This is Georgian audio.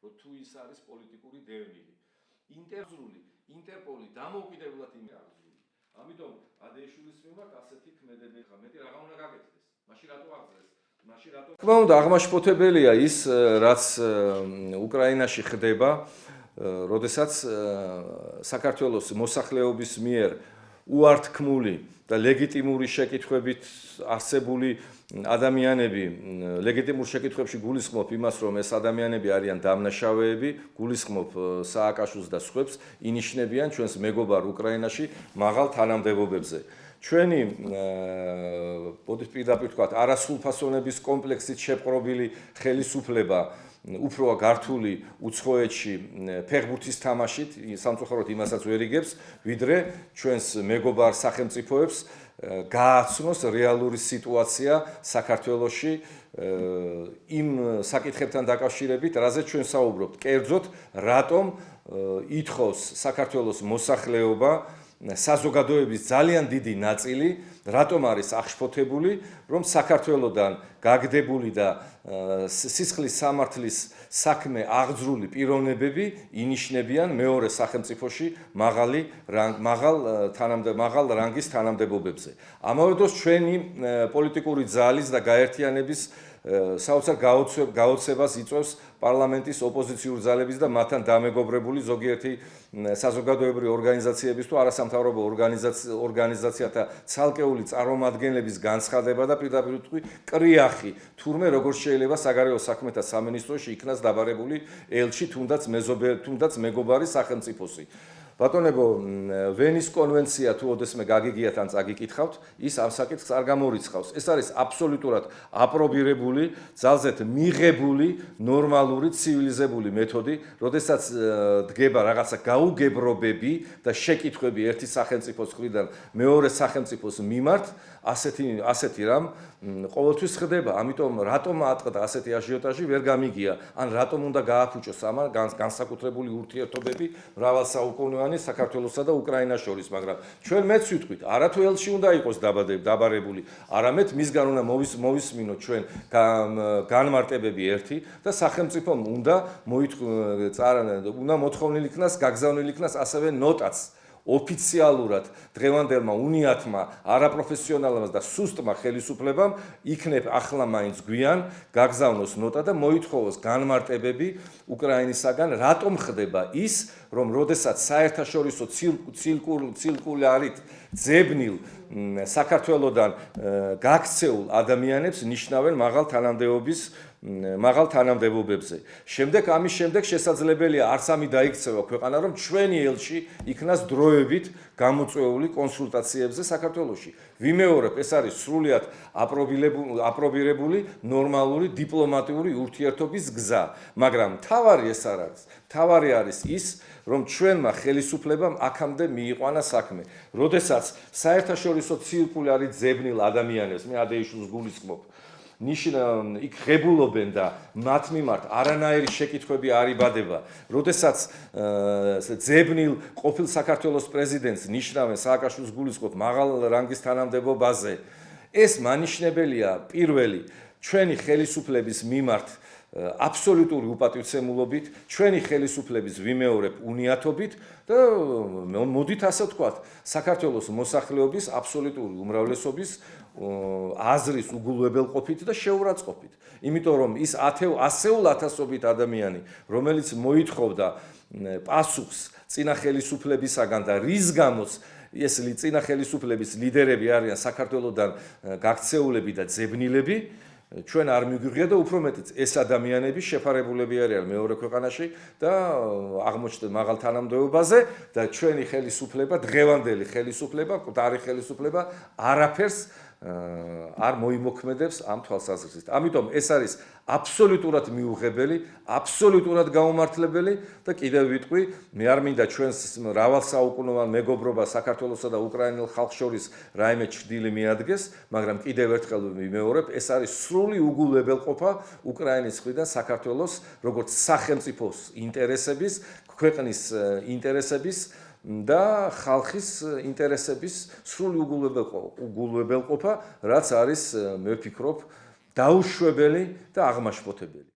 რომ თუ ის არის პოლიტიკური დევნილი. ინტერპოლი დამოუკიდებლად იმეაღზული. ამიტომ ადეიშვილის მიმართ ასეთი ქმედებები ხა მეტი რაღა უნდა გაკეთდეს. მაშინ რატო აღძრეს? თქმა უნდა, აღმაშფოთებელია ის, რაც უკრაინაში ხდება, როდესაც საქართველოს მოსახლეობის მიერ უართქმული და ლეგიტიმური შეკითხვებით არსებული ადამიანები, ლეგიტიმურ შეკითხვებში გულისხმობ იმას, რომ ეს ადამიანები არიან დამნაშავეები, გულისხმობ სააკაშვილს და სხვებს, ინიშნებიან ჩვენს მეგობარ უკრაინაში მაღალ თანამდებობებზე. ჩვენი პირდაპირ ვთქვათ, არასრულფასოვნების კომპლექსით შეპყრობილი ხელისუფლება უფროა გართული უცხოეთში ფეხბურთის თამაშით, სამწუხაროდ იმასაც ვერ იგებს, ვიდრე ჩვენს მეგობარ სახელმწიფოებს გააცნოს რეალური სიტუაცია საქართველოში იმ საკითხებთან დაკავშირებით, რაზეც ჩვენ საუბრობთ. კერძოდ, რატომ ითხოვს საქართველოს მოსახლეობა საზოგადოების ძალიან დიდი ნაწილი რატომ არის აღშფოთებული, რომ საქართველოდან გაგდებული და სისხლის სამართლის საქმე აღძრული პიროვნებები ინიშნებიან მეორე სახელმწიფოში მაღალ რანგის თანამდებობებზე. ამავე დროს ჩვენი პოლიტიკური ძალის და გაერთიანების საოცარ გაოცებას იწვევს პარლამენტის ოპოზიციურ ძალების და მათთან დამეგობრებული ზოგიერთი საზოგადოებრივი ორგანიზაციების თუ არასამთავრობო ორგანიზაციათა ცალკეული წარმომადგენლების განცხადება და პირდაპირ ვთქვი კრიახი თურმე როგორ შეიძლება საგარეო საქმეთა სამინისტროში იქნას დაბარებული ელჩი თუნდაც მეგობარი სახელმწიფოსი. ბატონებო, ვენის კონვენცია თუ ოდესმე გაგიგიათ ან წაგიკითხავთ, ის ამ საკითხს არ გამორიცხავს. ეს არის აბსოლუტურად აპრობირებული, ძალზედ მიღებული, ნორმალური, ცივილიზებული მეთოდი, როდესაც დგება რაღაცა გაუგებრობები და შეკითხვები ერთი სახელმწიფოს მხრიდან მეორე სახელმწიფოს მიმართ, ასეთი რამ ყოველთვის ხდება. ამიტომ რატომ ატყდა ასეთი აჟიოტაჟი ვერ გამიგია, ან რატომ უნდა გააფუჭოს ამან განსაკუთრებული ურთიერთობები მრავალსაუკუნოვანი საქართველოსა და უკრაინას შორის, მაგრამ ჩვენ მეც ვიტყვით, არათუ ელჩი უნდა იყოს დაბარებული, არამედ მისგან უნდა მოვისმინოთ ჩვენ განმარტებები ერთი და სახელმწიფომ უნდა მოთხოვნილ იქნას, გაგზავნილ იქნას ასევე ნოტაც. ოფიციალურად დღევანდელმა უნიათმა არაპროფესიონალმა და სუსტმა ხელისუფლებამ იქნებ ახლა მაინც გვიან გაგზავნოს ნოტა და მოითხოვოს განმარტებები უკრაინისაგან, რატომ ხდება ის, რომ როდესაც საერთაშორისო ცირკულარით ძებნილ საქართველოდან გაქცეულ ადამიანებს ნიშნავენ მაღალ თანამდებობებზე. ამის შემდეგ შესაძლებელია არც ამი დაიქცევა ქვეყანა, რომ ჩვენი ელჩი იქნას დროებით გამოწვეული კონსულტაციებზე საქართველოში. ვიმეორებ, ეს არის სრულიად აპრობირებული ნორმალური დიპლომატიური ურთიერთობის გზა, მაგრამ მთავარი ეს არ არის. მთავარი არის ის, რომ ჩვენმა ხელისუფლებამ აქამდე მიიყვანა საქმე. როდესაც საერთაშორისო ცირკულარით ძებნილ ადამიანებს, მე ადეიშვილს გულისხმობ, იქ ღებულობენ და მათ მიმართ არანაირი შეკითხვები არ იბადება. როდესაც ძებნილ ყოფილ საქართველოს პრეზიდენტს ნიშნავენ სააკაშვილს გულისხმობ მაღალ რანგის თანამდებობაზე, ეს მანიშნებელია პირველი ჩვენი ხელისუფლების მიმართ აბსოლუტური უპატივცემულობით, ჩვენი ხელისუფლების ვიმეორებ უნიათობით და მოდით ასე ვთქვათ, საქართველოს მოსახლეობის აბსოლუტური უმრავლესობის აზრის უგულებელყოფით და შეურაცხყოფით. იმიტომ რომ ის ასეულ ათასობით ადამიანი, რომელიც მოითხოვდა პასუხს წინა ხელისუფლებისაგან და რის გამოც ეს წინა ხელისუფლების ლიდერები არიან საქართველოსდან გაქცეულები და ძებნილები, ჩვენ არ მიგვიღია და უფრო მეტიც ეს ადამიანები შეფარებულები არიან მეორე ქვეყანაში და აღმოჩნდნენ მაღალ თანამდებობაზე და ჩვენი ხელისუფლება, დღევანდელი ხელისუფლება, მკვდარი ხელისუფლება არაფერს არ მოიმოქმედებს ამ თვალსაზრისით. ამიტომ ეს არის აბსოლუტურად მიუღებელი, აბსოლუტურად გაუმართლებელი და კიდევ ვიტყვი, მე არ მინდა ჩვენს მრავალსაუკუნოვან მეგობრობა საქართველოსა და უკრაინელ ხალხს შორის რაიმე ჩრდილი მიადგეს, მაგრამ კიდევ ერთხელ ვიმეორებ, ეს არის სრული უგულებელყოფა უკრაინის მხრიდან საქართველოს როგორც სახელმწიფოს ინტერესების, ქვეყნის ინტერესების და ხალხის ინტერესების სრული უგულებელყოფა, რაც არის მე ვფიქრობ დაუშვებელი და აღმაშფოთებელი.